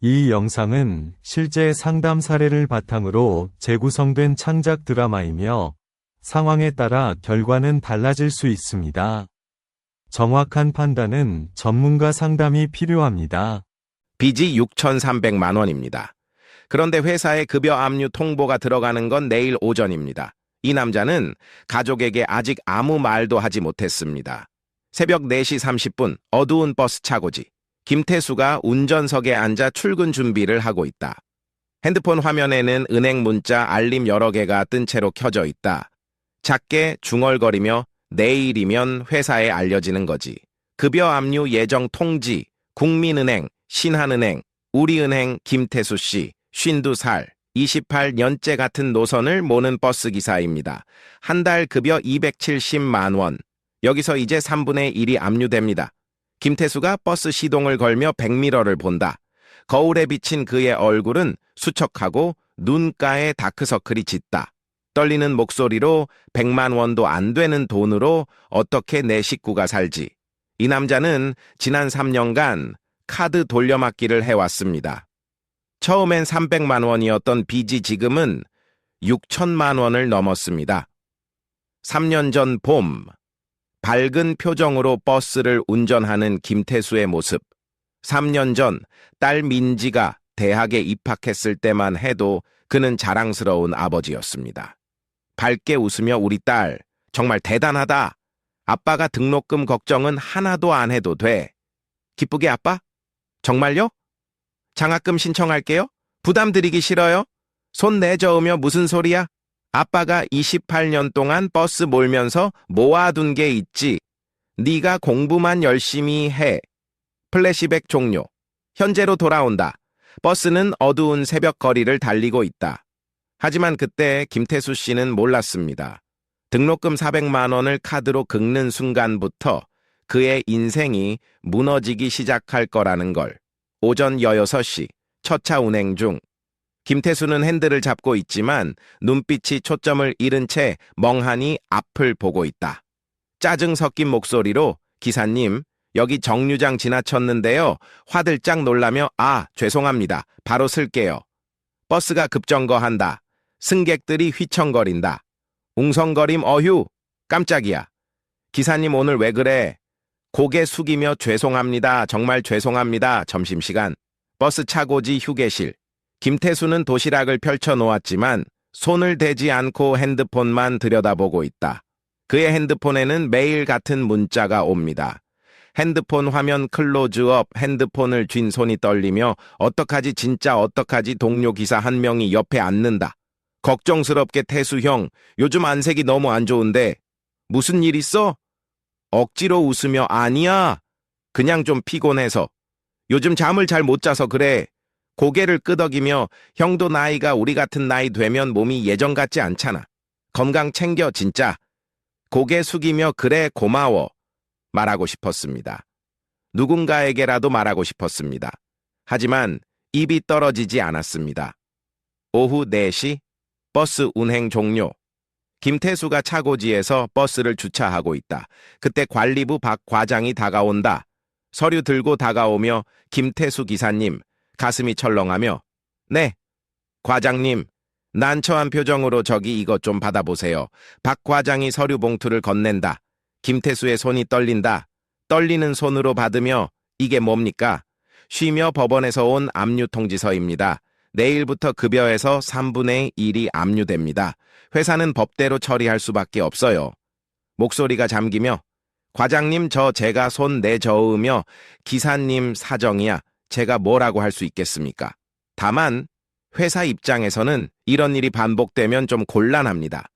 이 영상은 실제 상담 사례를 바탕으로 재구성된 창작 드라마이며 상황에 따라 결과는 달라질 수 있습니다. 정확한 판단은 전문가 상담이 필요합니다. 빚이 6,300만 원입니다. 그런데 회사에 급여 압류 통보가 들어가는 건 내일 오전입니다. 이 남자는 가족에게 아직 아무 말도 하지 못했습니다. 새벽 4시 30분 어두운 버스 차고지. 김태수가 운전석에 앉아 출근 준비를 하고 있다. 핸드폰 화면에는 은행 문자 알림 여러 개가 뜬 채로 켜져 있다. 작게 중얼거리며 내일이면 회사에 알려지는 거지. 급여 압류 예정 통지, 국민은행, 신한은행, 우리은행 김태수 씨, 52살, 28년째 같은 노선을 모는 버스 기사입니다. 한 달 급여 270만 원. 여기서 이제 3분의 1이 압류됩니다. 김태수가 버스 시동을 걸며 백미러를 본다. 거울에 비친 그의 얼굴은 수척하고 눈가에 다크서클이 짙다. 떨리는 목소리로 100만 원도 안 되는 돈으로 어떻게 내 식구가 살지. 이 남자는 지난 3년간 카드 돌려막기를 해왔습니다. 처음엔 300만 원이었던 빚이 지금은 6천만 원을 넘었습니다. 3년 전 봄, 밝은 표정으로 버스를 운전하는 김태수의 모습. 3년 전 딸 민지가 대학에 입학했을 때만 해도 그는 자랑스러운 아버지였습니다. 밝게 웃으며 우리 딸, 정말 대단하다. 아빠가 등록금 걱정은 하나도 안 해도 돼. 기쁘게 아빠? 정말요? 장학금 신청할게요. 부담 드리기 싫어요. 손 내저으며 무슨 소리야? 아빠가 28년 동안 버스 몰면서 모아둔 게 있지. 네가 공부만 열심히 해. 플래시백 종료. 현재로 돌아온다. 버스는 어두운 새벽 거리를 달리고 있다. 하지만 그때 김태수 씨는 몰랐습니다. 등록금 400만 원을 카드로 긁는 순간부터 그의 인생이 무너지기 시작할 거라는 걸. 오전 6시, 첫 차 운행 중. 김태수는 핸들을 잡고 있지만 눈빛이 초점을 잃은 채 멍하니 앞을 보고 있다. 짜증 섞인 목소리로 기사님, 여기 정류장 지나쳤는데요. 화들짝 놀라며 죄송합니다. 바로 쓸게요. 버스가 급정거한다. 승객들이 휘청거린다. 웅성거림 어휴, 깜짝이야. 기사님 오늘 왜 그래? 고개 숙이며 죄송합니다. 정말 죄송합니다. 점심시간. 버스 차고지 휴게실. 김태수는 도시락을 펼쳐놓았지만 손을 대지 않고 핸드폰만 들여다보고 있다. 그의 핸드폰에는 매일 같은 문자가 옵니다. 핸드폰 화면 클로즈업, 핸드폰을 쥔 손이 떨리며 어떡하지 진짜 어떡하지 동료 기사 한 명이 옆에 앉는다. 걱정스럽게 태수 형, 요즘 안색이 너무 안 좋은데 무슨 일 있어? 억지로 웃으며 아니야. 그냥 좀 피곤해서. 요즘 잠을 잘 못 자서 그래. 고개를 끄덕이며 형도 나이가 우리 같은 나이 되면 몸이 예전 같지 않잖아. 건강 챙겨 진짜. 고개 숙이며 그래 고마워. 말하고 싶었습니다. 누군가에게라도 말하고 싶었습니다. 하지만 입이 떨어지지 않았습니다. 오후 4시 버스 운행 종료. 김태수가 차고지에서 버스를 주차하고 있다. 그때 관리부 박 과장이 다가온다. 서류 들고 다가오며 김태수 기사님, 가슴이 철렁하며 네, 과장님, 난처한 표정으로 저기 이것 좀 받아보세요. 박 과장이 서류 봉투를 건넨다. 김태수의 손이 떨린다. 떨리는 손으로 받으며 이게 뭡니까? 쉬며 법원에서 온 압류 통지서입니다. 내일부터 급여에서 3분의 1이 압류됩니다. 회사는 법대로 처리할 수밖에 없어요. 목소리가 잠기며 과장님 제가 손 내저으며 기사님 사정이야. 제가 뭐라고 할 수 있겠습니까? 다만 회사 입장에서는 이런 일이 반복되면 좀 곤란합니다.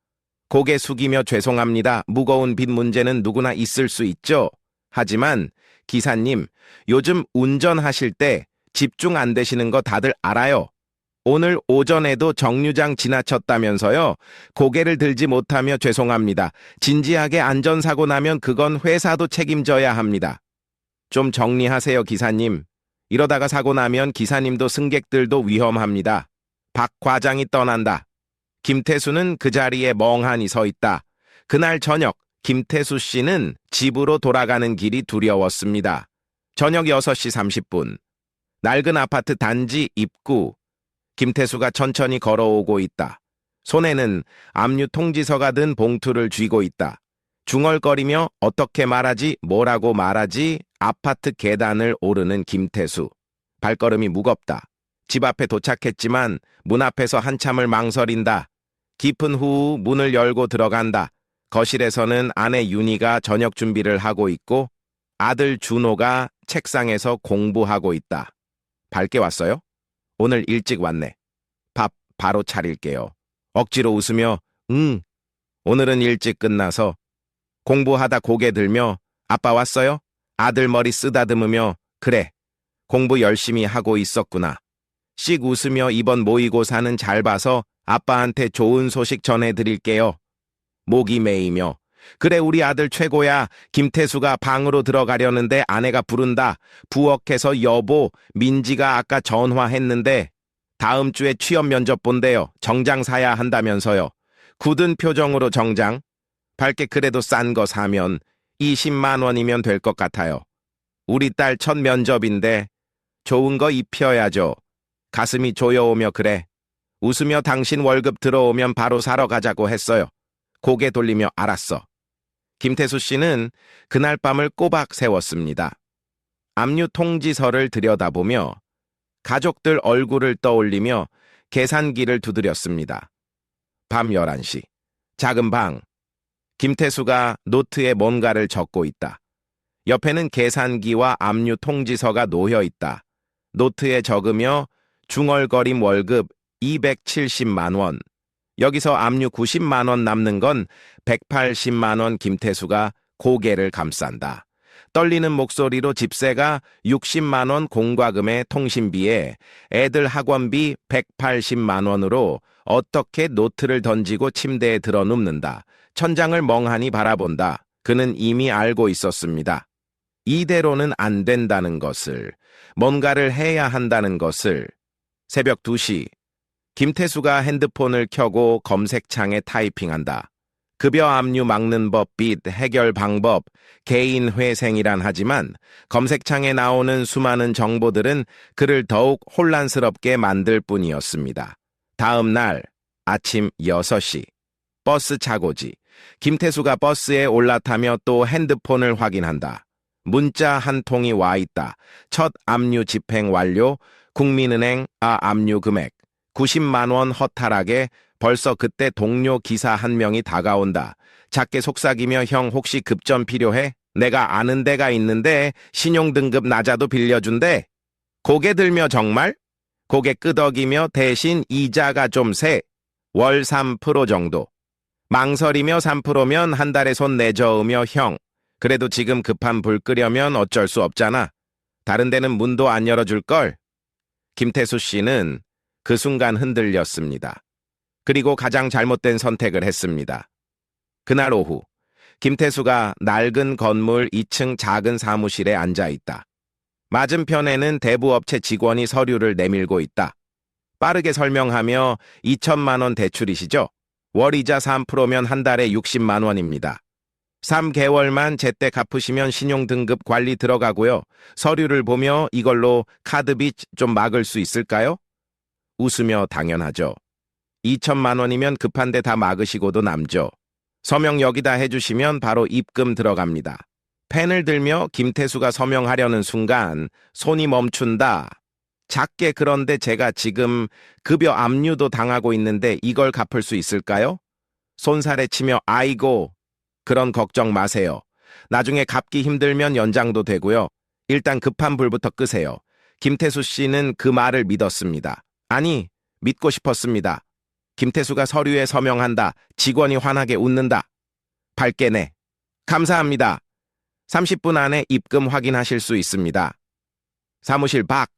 고개 숙이며 죄송합니다. 무거운 빚 문제는 누구나 있을 수 있죠. 하지만 기사님, 요즘 운전하실 때 집중 안 되시는 거 다들 알아요. 오늘 오전에도 정류장 지나쳤다면서요. 고개를 들지 못하며 죄송합니다. 진지하게 안전사고 나면 그건 회사도 책임져야 합니다. 좀 정리하세요, 기사님. 이러다가 사고 나면 기사님도 승객들도 위험합니다. 박 과장이 떠난다. 김태수는 그 자리에 멍하니 서 있다. 그날 저녁 김태수 씨는 집으로 돌아가는 길이 두려웠습니다. 저녁 6시 30분. 낡은 아파트 단지 입구. 김태수가 천천히 걸어오고 있다. 손에는 압류 통지서가 든 봉투를 쥐고 있다. 중얼거리며 어떻게 말하지, 뭐라고 말하지, 아파트 계단을 오르는 김태수. 발걸음이 무겁다. 집 앞에 도착했지만 문 앞에서 한참을 망설인다. 깊은 후 문을 열고 들어간다. 거실에서는 아내 윤희가 저녁 준비를 하고 있고 아들 준호가 책상에서 공부하고 있다. 밝게 왔어요? 오늘 일찍 왔네. 밥 바로 차릴게요. 억지로 웃으며 응. 오늘은 일찍 끝나서 공부하다 고개 들며 아빠 왔어요? 아들 머리 쓰다듬으며 그래. 공부 열심히 하고 있었구나. 씩 웃으며 이번 모의고사는 잘 봐서 아빠한테 좋은 소식 전해드릴게요. 목이 메이며 그래 우리 아들 최고야. 김태수가 방으로 들어가려는데 아내가 부른다. 부엌에서 여보 민지가 아까 전화했는데 다음 주에 취업 면접 본대요. 정장 사야 한다면서요. 굳은 표정으로 정장. 밝게 그래도 싼 거 사면 20만 원이면 될 것 같아요. 우리 딸 첫 면접인데 좋은 거 입혀야죠. 가슴이 조여오며 그래. 웃으며 당신 월급 들어오면 바로 사러 가자고 했어요. 고개 돌리며 알았어. 김태수 씨는 그날 밤을 꼬박 세웠습니다. 압류 통지서를 들여다보며 가족들 얼굴을 떠올리며 계산기를 두드렸습니다. 밤 11시. 작은 방. 김태수가 노트에 뭔가를 적고 있다. 옆에는 계산기와 압류 통지서가 놓여 있다. 노트에 적으며 중얼거림 월급 270만 원. 여기서 압류 90만 원 남는 건 180만 원. 김태수가 고개를 감싼다. 떨리는 목소리로 집세가 60만 원, 공과금에 통신비에 애들 학원비 180만 원으로 어떻게 노트를 던지고 침대에 들어 눕는다. 천장을 멍하니 바라본다. 그는 이미 알고 있었습니다. 이대로는 안 된다는 것을, 뭔가를 해야 한다는 것을. 새벽 2시. 김태수가 핸드폰을 켜고 검색창에 타이핑한다. 급여 압류 막는 법 및 해결 방법, 개인 회생이란 하지만 검색창에 나오는 수많은 정보들은 그를 더욱 혼란스럽게 만들 뿐이었습니다. 다음 날 아침 6시. 버스 차고지. 김태수가 버스에 올라타며 또 핸드폰을 확인한다. 문자 한 통이 와 있다. 첫 압류 집행 완료, 국민은행 압류 금액 90만 원 허탈하게. 벌써 그때 동료 기사 한 명이 다가온다. 작게 속삭이며 형 혹시 급전 필요해? 내가 아는 데가 있는데 신용등급 낮아도 빌려준대. 고개 들며 정말? 고개 끄덕이며 대신 이자가 좀 세. 월 3% 정도. 망설이며 3%면 한 달에 손 내저으며 형. 그래도 지금 급한 불 끄려면 어쩔 수 없잖아. 다른 데는 문도 안 열어줄걸? 김태수 씨는 그 순간 흔들렸습니다. 그리고 가장 잘못된 선택을 했습니다. 그날 오후, 김태수가 낡은 건물 2층 작은 사무실에 앉아 있다. 맞은편에는 대부업체 직원이 서류를 내밀고 있다. 빠르게 설명하며 2천만 원 대출이시죠? 월이자 3%면 한 달에 60만 원입니다. 3개월만 제때 갚으시면 신용등급 관리 들어가고요. 서류를 보며 이걸로 카드빚 좀 막을 수 있을까요? 웃으며 당연하죠. 2천만 원이면 급한데 다 막으시고도 남죠. 서명 여기다 해주시면 바로 입금 들어갑니다. 펜을 들며 김태수가 서명하려는 순간 손이 멈춘다. 작게 그런데 제가 지금 급여 압류도 당하고 있는데 이걸 갚을 수 있을까요? 손살에 치며 아이고 그런 걱정 마세요. 나중에 갚기 힘들면 연장도 되고요. 일단 급한 불부터 끄세요. 김태수 씨는 그 말을 믿었습니다. 아니 믿고 싶었습니다. 김태수가 서류에 서명한다. 직원이 환하게 웃는다. 밝게 내. 감사합니다. 30분 안에 입금 확인하실 수 있습니다. 사무실 밖.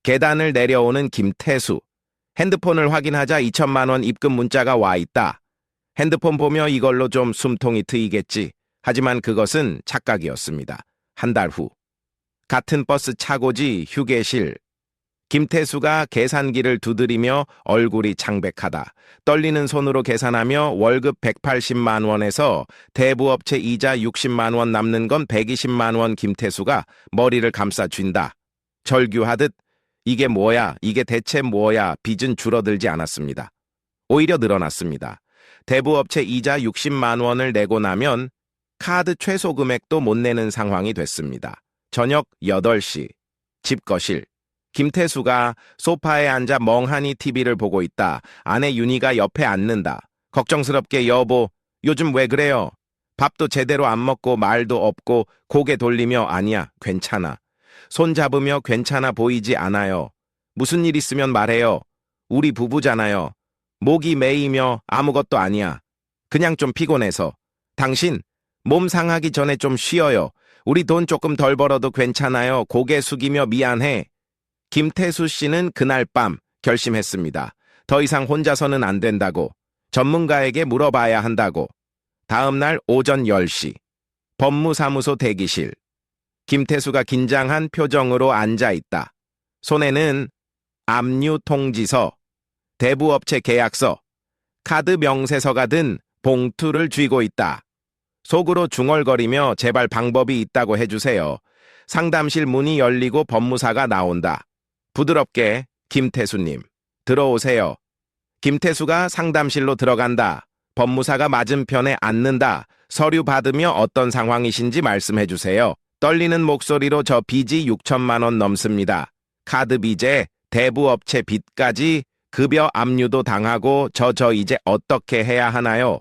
계단을 내려오는 김태수. 핸드폰을 확인하자 2천만 원 입금 문자가 와 있다. 핸드폰 보며 이걸로 좀 숨통이 트이겠지. 하지만 그것은 착각이었습니다. 한 달 후. 같은 버스 차고지 휴게실. 김태수가 계산기를 두드리며 얼굴이 창백하다. 떨리는 손으로 계산하며 월급 180만 원에서 대부업체 이자 60만 원 남는 건 120만 원. 김태수가 머리를 감싸 쥔다. 절규하듯 이게 뭐야, 이게 대체 뭐야, 빚은 줄어들지 않았습니다. 오히려 늘어났습니다. 대부업체 이자 60만 원을 내고 나면 카드 최소 금액도 못 내는 상황이 됐습니다. 저녁 8시, 집 거실. 김태수가 소파에 앉아 멍하니 TV를 보고 있다. 아내 윤희가 옆에 앉는다. 걱정스럽게 여보, 요즘 왜 그래요? 밥도 제대로 안 먹고 말도 없고 고개 돌리며 아니야, 괜찮아. 손 잡으며 괜찮아 보이지 않아요. 무슨 일 있으면 말해요. 우리 부부잖아요. 목이 메이며 아무것도 아니야. 그냥 좀 피곤해서. 당신, 몸 상하기 전에 좀 쉬어요. 우리 돈 조금 덜 벌어도 괜찮아요. 고개 숙이며 미안해. 김태수 씨는 그날 밤 결심했습니다. 더 이상 혼자서는 안 된다고. 전문가에게 물어봐야 한다고. 다음 날 오전 10시. 법무사무소 대기실. 김태수가 긴장한 표정으로 앉아 있다. 손에는 압류 통지서, 대부업체 계약서, 카드 명세서가 든 봉투를 쥐고 있다. 속으로 중얼거리며 제발 방법이 있다고 해주세요. 상담실 문이 열리고 법무사가 나온다. 부드럽게 김태수님, 들어오세요. 김태수가 상담실로 들어간다. 법무사가 맞은편에 앉는다. 서류 받으며 어떤 상황이신지 말씀해 주세요. 떨리는 목소리로 저 빚이 6천만 원 넘습니다. 카드 빚에 대부업체 빚까지 급여 압류도 당하고 저 이제 어떻게 해야 하나요?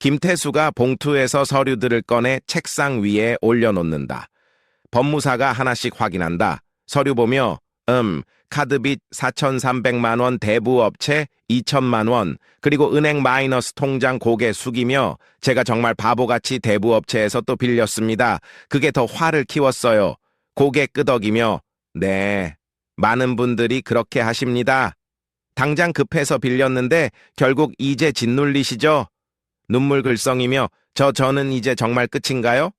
김태수가 봉투에서 서류들을 꺼내 책상 위에 올려놓는다. 법무사가 하나씩 확인한다. 서류 보며 카드빚 4,300만 원, 대부업체 2천만 원, 그리고 은행 마이너스 통장 고개 숙이며 제가 정말 바보같이 대부업체에서 또 빌렸습니다. 그게 더 화를 키웠어요. 고개 끄덕이며 네, 많은 분들이 그렇게 하십니다. 당장 급해서 빌렸는데 결국 이제 짓눌리시죠? 눈물 글썽이며 저는 이제 정말 끝인가요?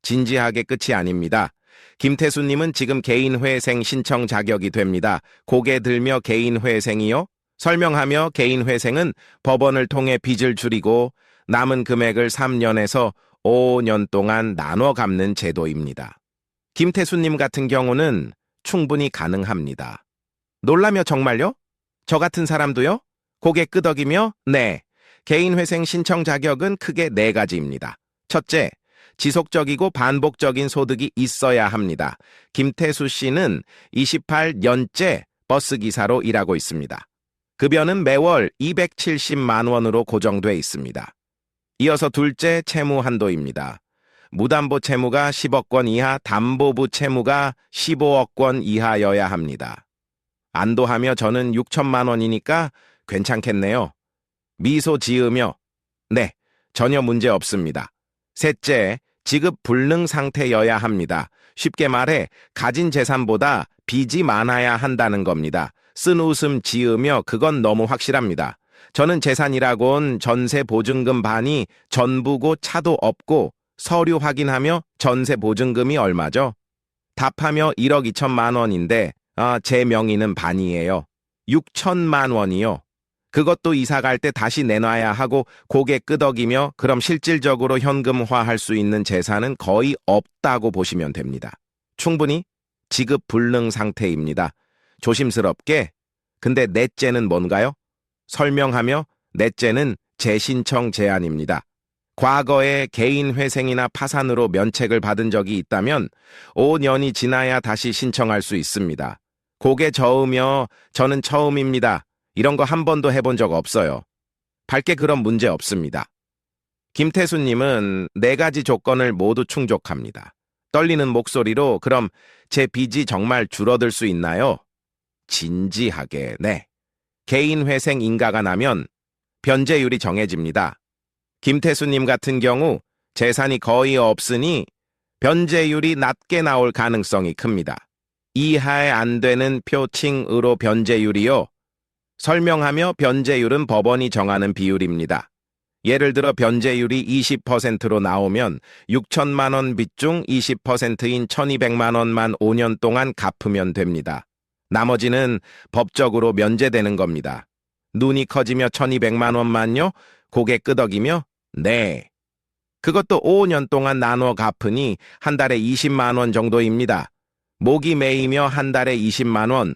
진지하게 끝이 아닙니다. 김태수님은 지금 개인회생 신청 자격이 됩니다. 고개 들며 개인회생이요? 설명하며 개인회생은 법원을 통해 빚을 줄이고 남은 금액을 3년에서 5년 동안 나눠 갚는 제도입니다. 김태수님 같은 경우는 충분히 가능합니다. 놀라며 정말요? 저 같은 사람도요? 고개 끄덕이며 네. 개인회생 신청 자격은 크게 4가지입니다. 첫째, 지속적이고 반복적인 소득이 있어야 합니다. 김태수 씨는 28년째 버스기사로 일하고 있습니다. 급여는 매월 270만 원으로 고정돼 있습니다. 이어서 둘째, 채무 한도입니다. 무담보 채무가 10억 원 이하, 담보부 채무가 15억 원 이하여야 합니다. 안도하며 저는 6천만 원이니까 괜찮겠네요. 미소 지으며 네, 전혀 문제 없습니다. 셋째, 지급 불능 상태여야 합니다. 쉽게 말해 가진 재산보다 빚이 많아야 한다는 겁니다. 쓴 웃음 지으며 그건 너무 확실합니다. 저는 재산이라곤 전세 보증금 반이 전부고 차도 없고 서류 확인하며 전세 보증금이 얼마죠? 답하며 1억 2천만 원인데 제 명의는 반이에요. 6천만 원이요. 그것도 이사 갈 때 다시 내놔야 하고 고개 끄덕이며 그럼 실질적으로 현금화할 수 있는 재산은 거의 없다고 보시면 됩니다. 충분히 지급 불능 상태입니다. 조심스럽게 근데 넷째는 뭔가요? 설명하며 넷째는 재신청 제한입니다. 과거에 개인 회생이나 파산으로 면책을 받은 적이 있다면 5년이 지나야 다시 신청할 수 있습니다. 고개 저으며 저는 처음입니다. 이런 거 한 번도 해본 적 없어요. 밝게 그런 문제 없습니다. 김태수님은 4가지 조건을 모두 충족합니다. 떨리는 목소리로 그럼 제 빚이 정말 줄어들 수 있나요? 진지하게 네. 개인 회생 인가가 나면 변제율이 정해집니다. 김태수님 같은 경우 재산이 거의 없으니 변제율이 낮게 나올 가능성이 큽니다. 이하에 안 되는 표칭으로 변제율이요. 설명하며 변제율은 법원이 정하는 비율입니다. 예를 들어 변제율이 20%로 나오면 6천만 원 빚 중 20%인 1,200만 원만 5년 동안 갚으면 됩니다. 나머지는 법적으로 면제되는 겁니다. 눈이 커지며 1,200만 원만요? 고개 끄덕이며 네. 그것도 5년 동안 나눠 갚으니 한 달에 20만 원 정도입니다. 목이 메이며 한 달에 20만 원.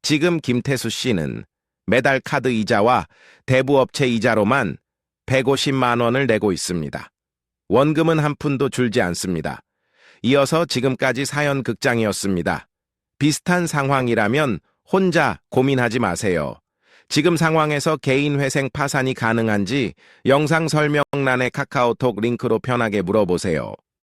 지금 김태수 씨는 매달 카드 이자와 대부업체 이자로만 150만 원을 내고 있습니다. 원금은 한 푼도 줄지 않습니다. 이어서 지금까지 사연 극장이었습니다. 비슷한 상황이라면 혼자 고민하지 마세요. 지금 상황에서 개인회생 파산이 가능한지 영상 설명란의 카카오톡 링크로 편하게 물어보세요.